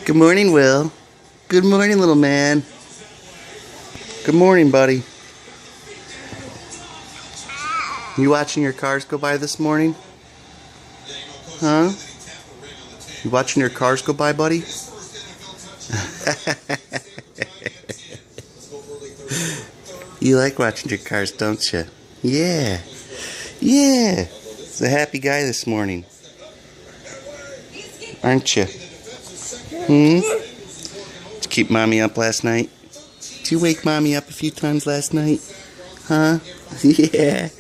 Good morning, Will. Good morning, little man. Good morning, buddy. You watching your cars go by this morning? Huh? You watching your cars go by, buddy? You like watching your cars, don't you? Yeah. Yeah. It's a happy guy this morning. Aren't you? Did you keep mommy up last night? Did you wake mommy up a few times last night? Huh? Yeah.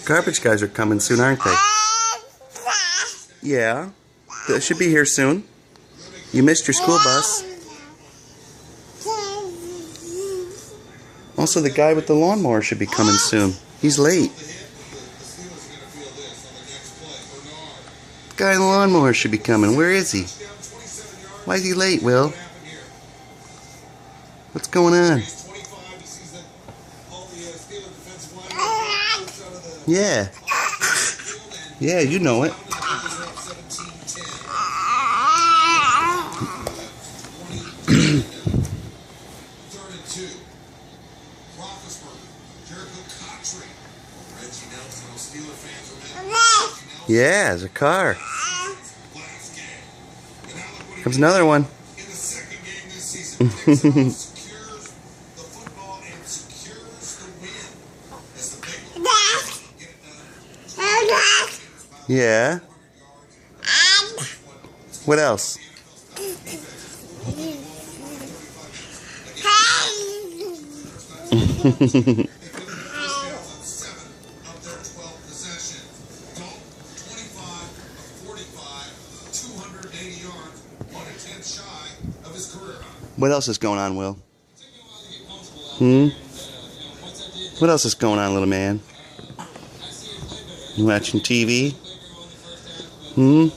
Garbage guys are coming soon, aren't they? Yeah. They should be here soon. You missed your school bus. Also, the guy with the lawnmower should be coming soon. He's late. The guy in the lawnmower should be coming. Where is he? Why is he late, Will? What's going on? Yeah. Yeah, you know it. Yeah, there's a car. Comes another one. Yeah. What else? What else is going on, Will? What else is going on, little man? You watching TV? We knew we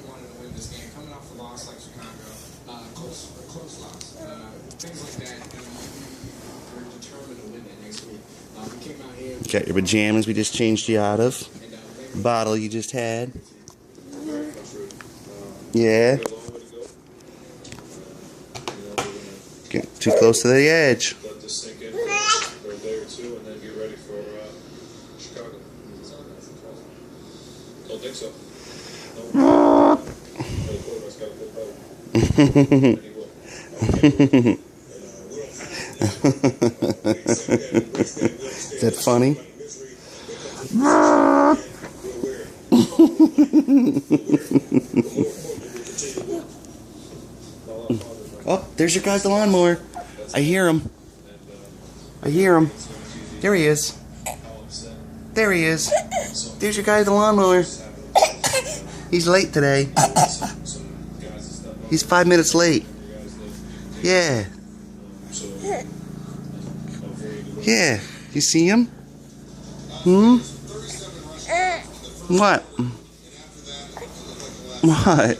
wanted to win this game. Coming off the loss like Chicago, close loss, things like that. We're determined to win it next week. We came out here. Got your pajamas we just changed you out of. Bottle you just had. Yeah. Get too close to the edge. Let this sink in for a day or two and then get ready for Chicago. Don't think so. No. The quarterback's got to get better. And he will. Is that funny? Oh, there's your guy with the lawnmower. I hear him. I hear him. There he is. There he is. There's your guy with the lawnmower. He's late today. He's 5 minutes late. Yeah. Yeah. You see him? What? What?